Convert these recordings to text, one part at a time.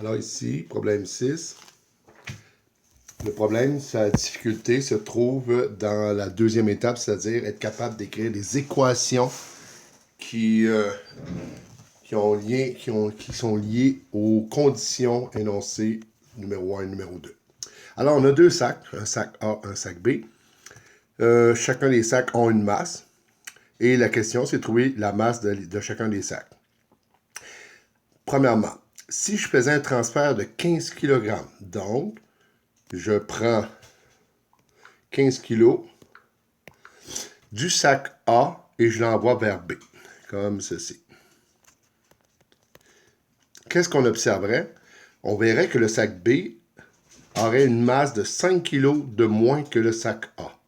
Alors ici, problème 6. Le problème, sa difficulté se trouve dans la deuxième étape, c'est-à-dire être capable d'écrire des équations qui sont liées aux conditions énoncées numéro 1 et numéro 2. Alors, on a deux sacs, un sac A, un sac B. Chacun des sacs ont une masse. Et la question, c'est de trouver la masse de chacun des sacs. Premièrement, si je faisais un transfert de 15 kg, donc, je prends 15 kg du sac A et je l'envoie vers B, comme ceci. Qu'est-ce qu'on observerait? On verrait que le sac B aurait une masse de 5 kg de moins que le sac A.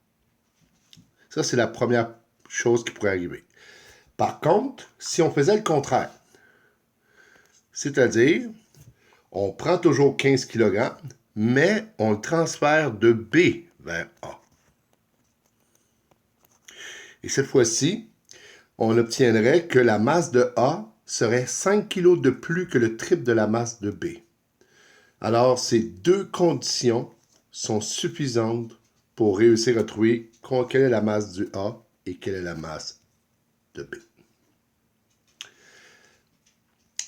Ça, c'est la première chose qui pourrait arriver. Par contre, si on faisait le contraire, c'est-à-dire, on prend toujours 15 kg, mais on le transfère de B vers A. Et cette fois-ci, on obtiendrait que la masse de A serait 5 kg de plus que le triple de la masse de B. Alors, ces deux conditions sont suffisantes pour réussir à trouver quelle est la masse du A et quelle est la masse de B.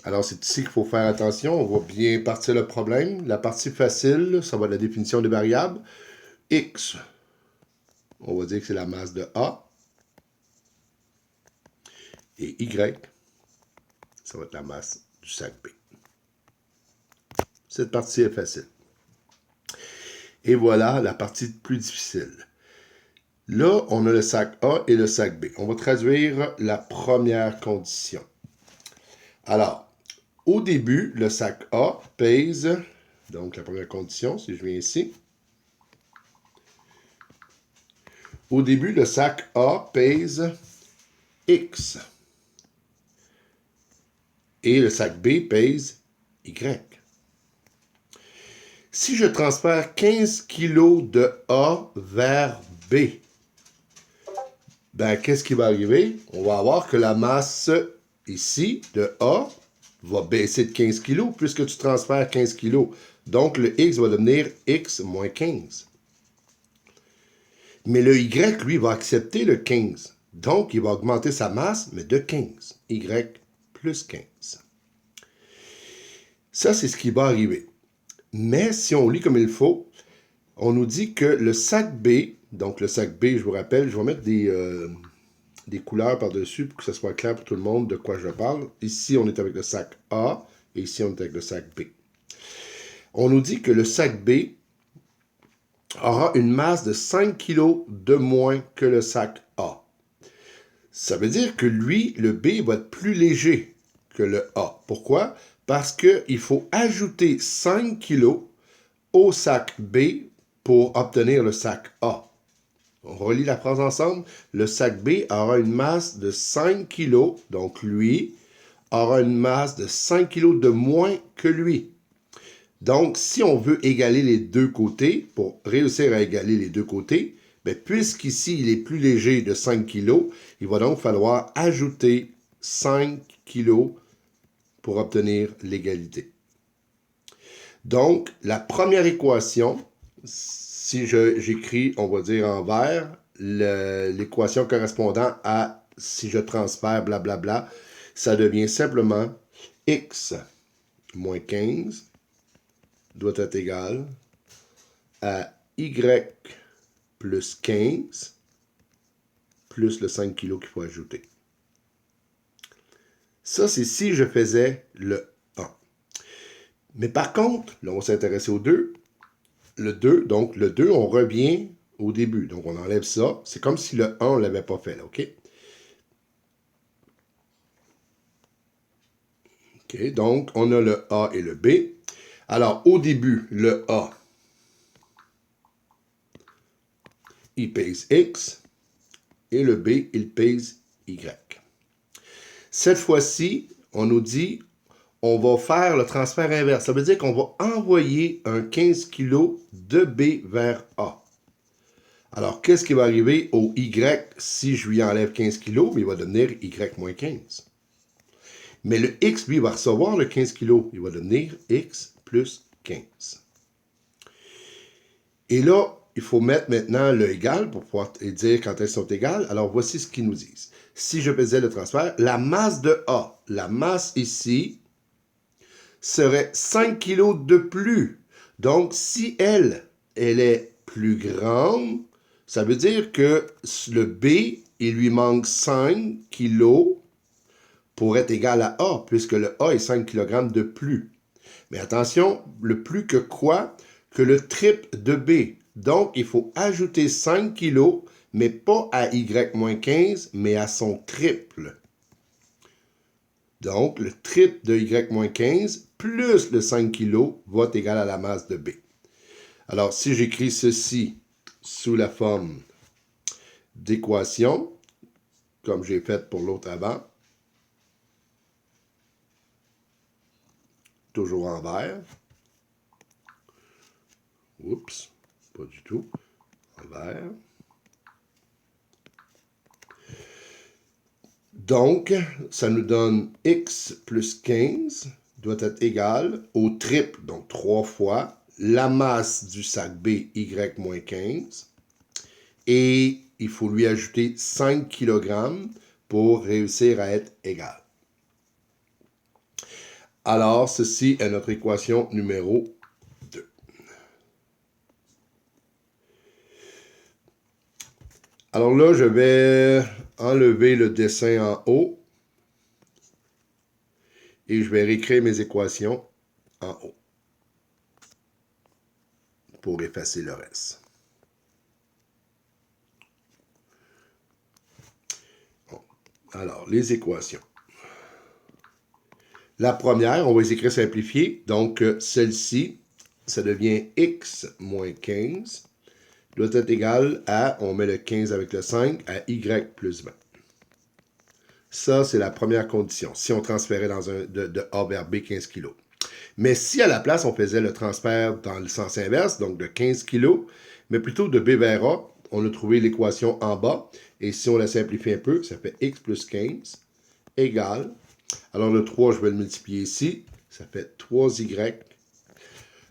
Alors, c'est ici qu'il faut faire attention. On va bien partir le problème. La partie facile, ça va être la définition des variables. X, on va dire que c'est la masse de A. Et Y, ça va être la masse du sac B. Cette partie est facile. Et voilà la partie plus difficile. Là, on a le sac A et le sac B. On va traduire la première condition. Alors, au début, le sac A pèse, donc la première condition, si je viens ici. Au début, le sac A pèse X. Et le sac B pèse Y. Si je transfère 15 kg de A vers B, ben, qu'est-ce qui va arriver? On va avoir que la masse ici de A va baisser de 15 kg puisque tu transfères 15 kg. Donc, le X va devenir X moins 15. Mais le Y, lui, va accepter le 15. Donc, il va augmenter sa masse, mais de 15. Y plus 15. Ça, c'est ce qui va arriver. Mais si on lit comme il faut, on nous dit que le sac B, donc le sac B, je vous rappelle, je vais mettre des couleurs par-dessus pour que ce soit clair pour tout le monde de quoi je parle. Ici, on est avec le sac A et ici, on est avec le sac B. On nous dit que le sac B aura une masse de 5 kg de moins que le sac A. Ça veut dire que lui, le B, va être plus léger que le A. Pourquoi? Parce qu'il faut ajouter 5 kg au sac B pour obtenir le sac A. On relit la phrase ensemble. Le sac B aura une masse de 5 kg, donc lui aura une masse de 5 kg de moins que lui. Donc, si on veut égaler les deux côtés, pour réussir à égaler les deux côtés, ben, puisqu'ici il est plus léger de 5 kg, il va donc falloir ajouter 5 kg pour obtenir l'égalité. Donc, la première équation, si j'écris, on va dire en vert, l'équation correspondant à si je transfère blablabla, ça devient simplement x moins 15 doit être égal à y plus 15 plus le 5 kg qu'il faut ajouter. Ça, c'est si je faisais le 1. Mais par contre, là, on va s'intéresser au 2. Le 2, donc le 2, on revient au début. Donc, on enlève ça. C'est comme si le 1, on ne l'avait pas fait, là, OK? OK, donc, on a le A et le B. Alors, au début, le A, il pèse X, et le B, il pèse Y. Cette fois-ci, on nous dit, on va faire le transfert inverse. Ça veut dire qu'on va envoyer un 15 kg de B vers A. Alors, qu'est-ce qui va arriver au Y si je lui enlève 15 kg? Il va devenir Y moins 15. Mais le X, lui, va recevoir le 15 kg. Il va devenir X plus 15. Et là, il faut mettre maintenant le égal pour pouvoir dire quand elles sont égales. Alors, voici ce qu'ils nous disent. Si je faisais le transfert, la masse de A, la masse ici, serait 5 kg de plus. Donc, si elle est plus grande, ça veut dire que le B, il lui manque 5 kg pour être égal à A, puisque le A est 5 kg de plus. Mais attention, le plus que quoi? Que le triple de B. Donc, il faut ajouter 5 kg, mais pas à Y-15, mais à son triple. Donc, le triple de Y-15 plus le 5 kg va être égal à la masse de B. Alors, si j'écris ceci sous la forme d'équation, comme j'ai fait pour l'autre avant, toujours en vert. Oups, pas du tout. En vert. Donc, ça nous donne x plus 15 doit être égal au triple, donc 3 fois la masse du sac B, Y-15. Et il faut lui ajouter 5 kg pour réussir à être égal. Alors, ceci est notre équation numéro 2. Alors là, je vais enlever le dessin en haut et je vais réécrire mes équations en haut pour effacer le reste. Bon. Alors, les équations. La première, on va les écrire simplifiées. Donc, celle-ci, ça devient x moins 15 doit être égal à, on met le 15 avec le 5, à y plus 20. Ça, c'est la première condition, si on transférait de A vers B 15 kg. Mais si à la place, on faisait le transfert dans le sens inverse, donc de 15 kg, mais plutôt de B vers A, on a trouvé l'équation en bas. Et si on la simplifie un peu, ça fait x plus 15 égale. Alors le 3, je vais le multiplier ici. Ça fait 3y.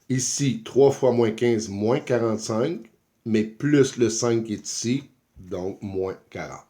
Ici, 3 fois moins 15, moins 45. Mais plus le 5 qui est ici, donc moins 40.